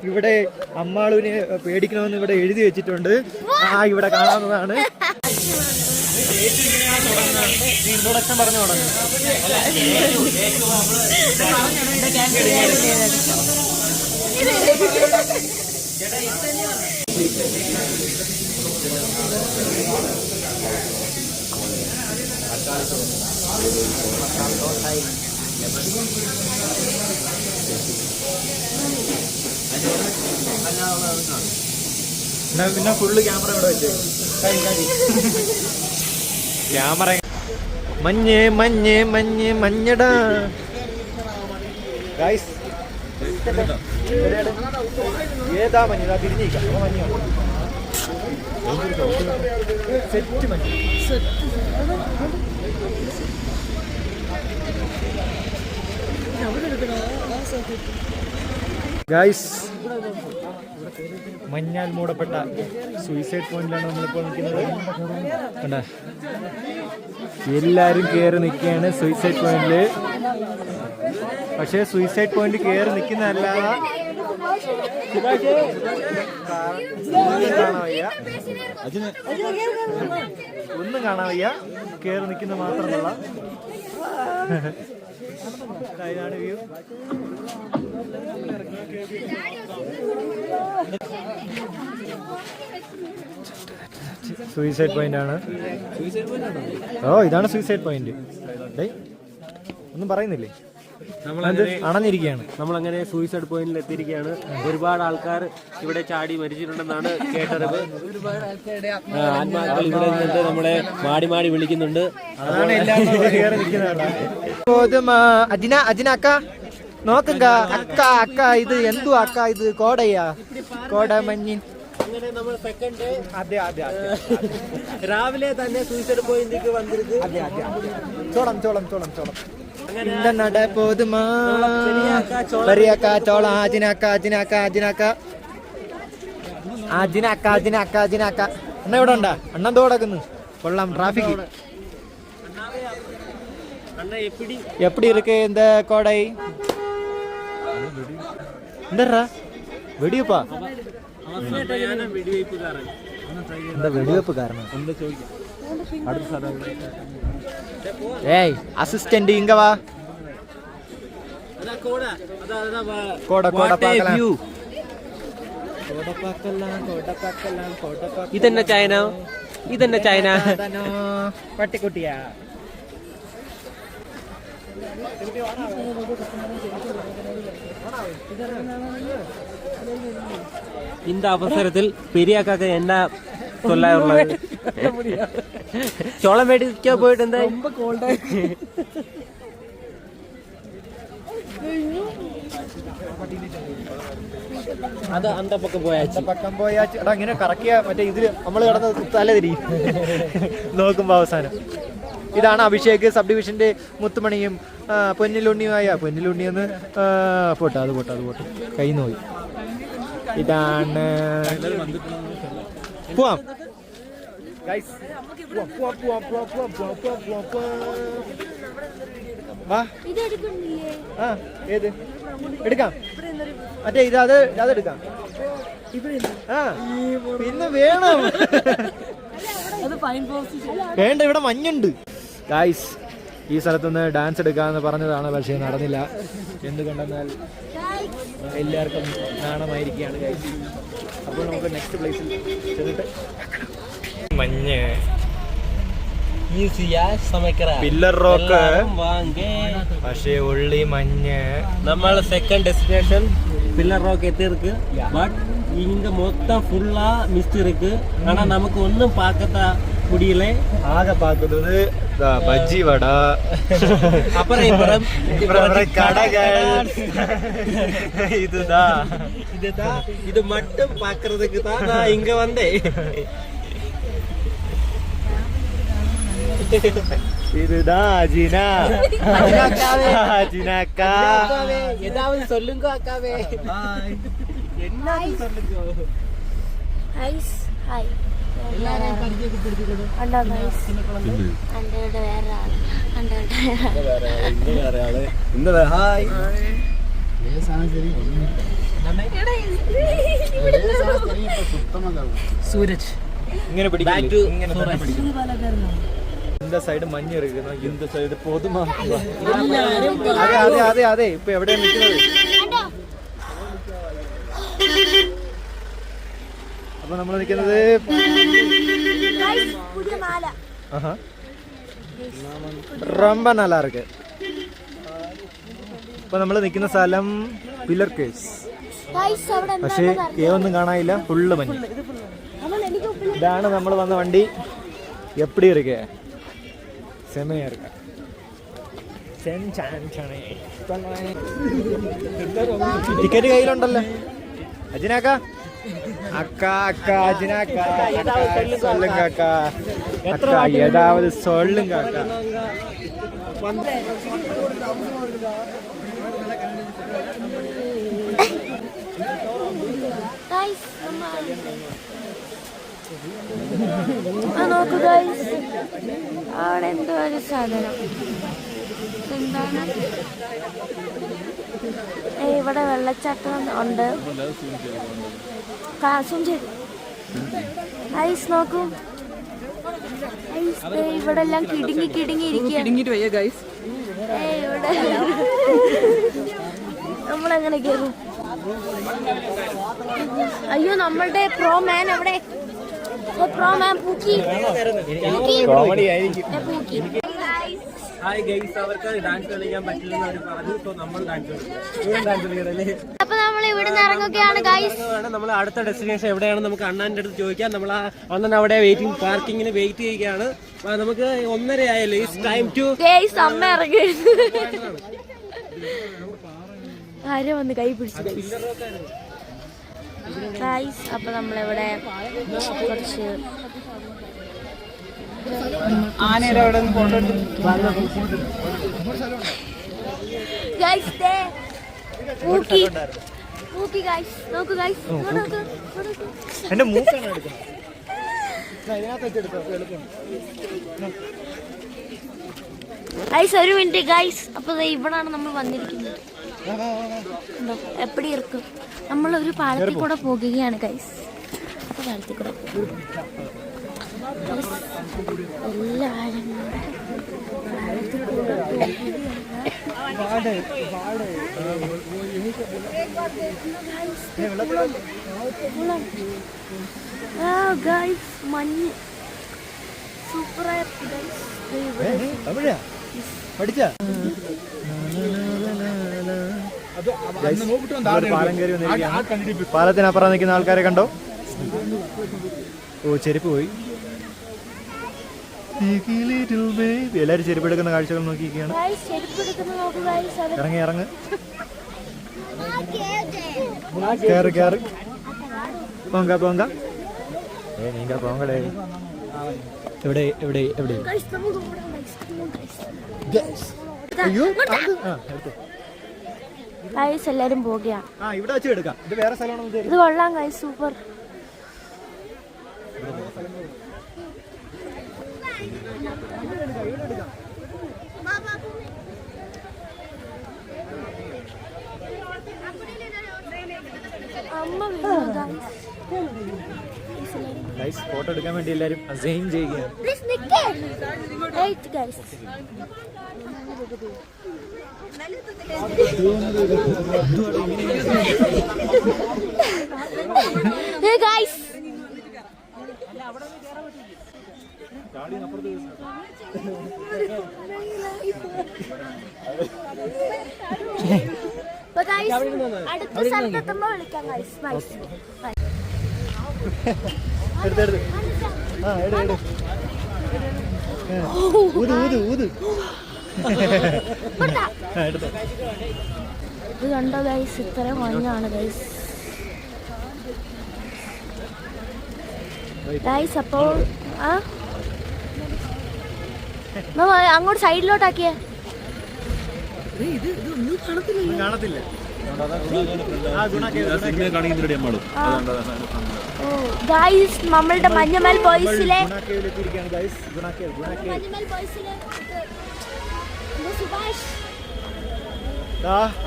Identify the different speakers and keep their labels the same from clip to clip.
Speaker 1: ഇവിടെ അമ്മാളുവിനെ പേടിക്കണമെന്ന് ഇവിടെ എഴുതി വെച്ചിട്ടുണ്ട്. ഇവിടെ കാണാവുന്നതാണ്. ഇൻട്രൊഡക്ഷൻ പറഞ്ഞു തുടങ്ങും. പിന്നെ ഫുള്ള് ക്യാമറ ഇവിടെ വെച്ചേ. ക്യാമറ മഞ്ഞ് മഞ്ഞ് മഞ്ഞ് മഞ്ഞടാ. ഗൈസ് ഏതാ മഞ്ഞ തിരിഞ്ഞിരിക്കാം. സെറ്റ് മഞ്ഞ്. ഗൈസ് മഞ്ഞാൽ മൂടപ്പെട്ട സൂയിസൈഡ് പോയിന്റിലാണ് നമ്മളിപ്പോൾ നിൽക്കുന്നത്. കണ്ടാ എല്ലാവരും കയറി നിൽക്കുകയാണ് സൂയിസൈഡ് പോയിന്റില്. പക്ഷേ സൂയിസൈഡ് പോയിന്റ് കയറി നിൽക്കുന്നതല്ലാതെ ഒന്നും കാണാൻ വയ്യ. കയറി നിൽക്കുന്നത് മാത്രമല്ല. ഇതാണ് വ്യൂ. സൂയിസൈഡ് പോയിന്റ് ആണ്. ഇതാണ് സൂയിസൈഡ് പോയിന്റ്. ഒന്നും പറയുന്നില്ലേ? അണഞ്ഞിരിക്കുകയാണ്.
Speaker 2: നമ്മളങ്ങനെ സൂയിസൈഡ് പോയിന്റിൽ എത്തിയിരിക്കുകയാണ്. ഒരുപാട് ആൾക്കാർ ഇവിടെ ചാടി മരിച്ചിട്ടുണ്ടെന്നാണ് കേട്ടറിവ്. ആത്മാക്കൾ ഇവിടെ നിന്നിട്ട് നമ്മളെ മാടി മാടി വിളിക്കുന്നുണ്ട്.
Speaker 1: അതാണ് അജിനക്ക നോക്കുക. അക്ക അക്ക ഇത് എന്തു അക്ക ഇത് കോടയാ? കോട മഞ്ഞിൻ.
Speaker 2: അങ്ങനെ നമ്മൾ സെക്കൻഡ് ഡേ
Speaker 1: അതെ അതെ
Speaker 2: രാവിലെ തന്നെ സൂയിസൈഡ് പോയിന്റിലേക്ക് വന്നിരുന്നു.
Speaker 1: അതെ അതെ ചോളം ചോളം ചോളം ചോളം இந்த நட போதுமா பெரியாக்கா சோளம் அஜினாக்கா அஜினாக்கா அஜினாக்கா அஜினாக்கா அஜினாக்கா அஜினாக்கா. അണ്ണ ഇവിടെ ഉണ്ടാ? അണ്ണൻ തോടക്കുന്നു. കൊള്ളാം. ട്രാഫിക് எப்படி இருக்கு இந்த கோடை? എന്താ വെടിവെപ്പാ? എന്താ വെടിവെപ്പ് കാരണം? ஏய் அசிஸ்டன்ட் இங்க வா. கோட கோட பார்க்கலாம். கோட பார்க்கலாம் கோட பார்க்கலாம் கோட பார்க்கலாம்.
Speaker 2: ഇതെന്ന ചൈന? ഇതെന്ന ചൈന?
Speaker 1: പട്ടിക്കുട്ടിയാ.
Speaker 2: இந்த அவசரத்தில் பெரியாக்காக்க என்ன சொல்ல உள்ளது? ചോളം മേടിക്കാൻ പോയിട്ട് എന്താ? അത് അന്ത പക്കം
Speaker 1: പോയാച്ച്. എടാ ഇങ്ങനെ കറക്കിയ മറ്റേ ഇതില് നമ്മള് കിടന്ന് തല തിരിയും നോക്കുമ്പോ അവസാനം. ഇതാണ് അഭിഷേക് സബ് ഡിവിഷന്റെ മുത്തുമണിയും പൊന്നിലുണ്ണിയുമായ പൊന്നിലുണ്ണിയെന്ന് പോട്ടെ. അത് പോട്ടെ കൈ നോയി. ഇതാണ് പോവാം. ഏത് എടുക്കാം? മറ്റേ അതെടുക്കാം. പിന്നെ വേണം. വേണ്ട, ഇവിടെ മഞ്ഞുണ്ട്. ഗൈസ് ഈ സ്ഥലത്തുനിന്ന് ഡാൻസ് എടുക്കാമെന്ന് പറഞ്ഞതാണ്, പക്ഷേ നടന്നില്ല. എന്തുകൊണ്ടെന്നാൽ എല്ലാവർക്കും നാണമായിരിക്കുകയാണ് ഗൈസ്. അപ്പോൾ നമുക്ക് നെക്സ്റ്റ് പ്ലേസിൽ ചെന്നിട്ട് മഞ്ഞ് പില്ലർ റോക്ക്, പക്ഷേ ഉള്ളി മഞ്ഞ്.
Speaker 2: നമ്മൾ സെക്കൻഡ് ഡെസ്റ്റിനേഷൻ பில்லர் ராக் எத்திருக்கு. பட் இங்க மொத்தம் ஃபுல்லா மிஸ்ட் இருக்கு. ஆனா நமக்கு ஒன்றும் பார்க்க முடியல.
Speaker 1: ஆக பார்க்குறது பஜ்ஜி வடை,
Speaker 2: அப்புறம்
Speaker 1: கடைகள். இதுதான்
Speaker 2: இது மட்டும் பார்க்கறதுக்கு தான் நான் இங்க வந்தேன்.
Speaker 1: இதுதான் அஜினா. அஜினாக்கா
Speaker 2: ஏதாவது சொல்லுங்க அக்காவே. என்ன சொல்லுங்க.
Speaker 3: ஐஸ் ஹாய் எல்லாரும் പരിചയപ്പെടുത്തിക്കൊടു. അണ്ടാ ഗൈസ് അണ്ടയുടെ വേറെ ആള്, അണ്ടയുടെ വേറെ ആള്.
Speaker 1: ഇന്ന് ഹായ്
Speaker 2: സൂരജ്
Speaker 1: ഇങ്ങനെ
Speaker 2: Back to
Speaker 1: പിടിക്കും. இந்த സൈഡ് മഞ്ഞ് ഇരിക്കുന്നു, இந்த സൈഡ് പൊതുമാ. അതെ അതെ അതെ, ഇപ്പൊ എവിടെയാണ് നിൽക്കുന്നത്? അപ്പൊ നമ്മൾ നിൽക്കുന്നത് ரொம்ப நல்லா இருக்கு. ഇപ്പൊ നമ്മൾ നിൽക്കുന്ന സ്ഥലം പില്ലർ കേവ്സ്. പക്ഷേ ഏതൊന്നും കാണാനില്ല, ഫുള്ള് മഞ്ഞ്. ഇതാണ് നമ്മൾ വന്ന വണ്ടി. എപ്പടി ഇരിക്ക സെമയാ ഇരിക്ക. ടിക്കറ്റ് കയ്യിലുണ്ടല്ലോ അജിനാക്ക. അക്ക അക്ക അജിനാക്ക சொல்லுங்க அக்கா. அக்கா ஏதாவது சொல்லுங்க அக்கா.
Speaker 3: നോക്കൂ ഗൈസ്, അവിടെ എന്തോ ഒരു സാധനം. എന്താണ്? ഇവിടെ വെള്ളച്ചാട്ടം ഉണ്ട്. സൂം ചെയ്തു ഐസ് നോക്കൂ. ഐസ് ഇവിടെ എല്ലാം കിടുങ്ങി ഇരിക്കുക. ഇവിടെ നമ്മളെങ്ങനെ കയറും? അയ്യോ, നമ്മളുടെ പ്രോ മാൻ എവിടെ? പ്രോ മാൻ പൂക്കി.
Speaker 2: ഹായ് ഗൈസ്, അവർക്ക് ഡാൻസ് കളിക്കാൻ പറ്റില്ലെന്ന് അവർ പറഞ്ഞു. സോ നമ്മൾ ഡാൻസ് കളിക്കണല്ലേ.
Speaker 3: അപ്പൊ നമ്മൾ ഇവിടെ നിന്ന് ഇറങ്ങുകയാണ് ഗൈസ്.
Speaker 2: നമ്മൾ അടുത്ത ഡെസ്റ്റിനേഷൻ എവിടെയാണ് നമുക്ക് അണ്ണാന്റെ അടുത്ത് ചോദിക്കാം. നമ്മൾ അണ്ണൻ അവിടെ പാർക്കിങ്ങിന് വെയിറ്റ് ചെയ്യുകയാണ്. നമുക്ക് 1:30 ആയല്ലോ. It's time to
Speaker 3: guys. അമ്മ ഇറങ്ങി ആരോ വന്ന് കൈ പിടിച്ചു ഗൈസ്. അപ്പൊ നമ്മളിവിടെ കുറച്ച്
Speaker 1: ആനയുടെ അവിടെ എന്റെ മൂക്കാണ് എടുക്കുന്നത്.
Speaker 3: ഗൈസ് ഒരു മിനിറ്റ് ഗൈസ്. അപ്പൊ ഇവിടാണ് നമ്മൾ വന്നിരിക്കുന്നത്. എപ്പടി ഇരിക്കും? നമ്മൾ ഒരു പാലത്തിൽ കൂടെ പോകുകയാണ് ഗൈസ്. അപ്പൊ പാലത്തിൽ കൂടെ എല്ലാവരും പാലത്തിൽ കൂടെ ഗൈസ്. മഞ്ഞ് സൂപ്പറായ
Speaker 1: പാലം കയറി വന്നിരിക്കുകയാണ്. പാലത്തിനപ്പുറം നിൽക്കുന്ന ആൾക്കാരെ കണ്ടോ? ഓ, ചെരുപ്പ് പോയി. എല്ലാരും ചെരുപ്പ് എടുക്കുന്ന കാഴ്ചകൾ നോക്കിയിരിക്കുകയാണ്. ഇറങ്ങി ഇറങ്ങ്, കേറ് കേറ്, പോങ്ക പോങ്ക. നീങ്ക പോങ്കടേ. എവിടെ എവിടെ എവിടെ? അയ്യോ,
Speaker 3: എല്ലാരും പോകുകയാണ്.
Speaker 1: ഇവിടെ വെച്ച് എടുക്കാം. ഇത് വേറെ സ്ഥലമാണോ?
Speaker 3: ഇത് കൊള്ളാം ഗൈസ്, സൂപ്പർ.
Speaker 1: ഫോട്ടോ എടുക്കാൻ വേണ്ടി എല്ലാരും അസൈൻ ചെയ്യുകയാണ്.
Speaker 3: അടുത്ത സ്ഥലത്തെത്തുമ്പോ വിളിക്കാം ഗൈസ്. ഇത് കണ്ടോ ഗൈസ്? ഇത്ര മഞ്ഞാണ് ഗൈസ്. ഗൈസ് അപ്പോൾ അങ്ങോട്ട് സൈഡിലോട്ടാക്കിയേ.
Speaker 1: കാണത്തില്ല.
Speaker 3: ഗൈസ് നമ്മളുടെ മഞ്ഞമൽ ബോയ്സിലെ
Speaker 1: സുഭാഷ്,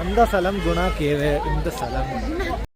Speaker 1: എന്താ സ്ഥലം? ഗുണ കേവ്. എന്ത് സ്ഥലം?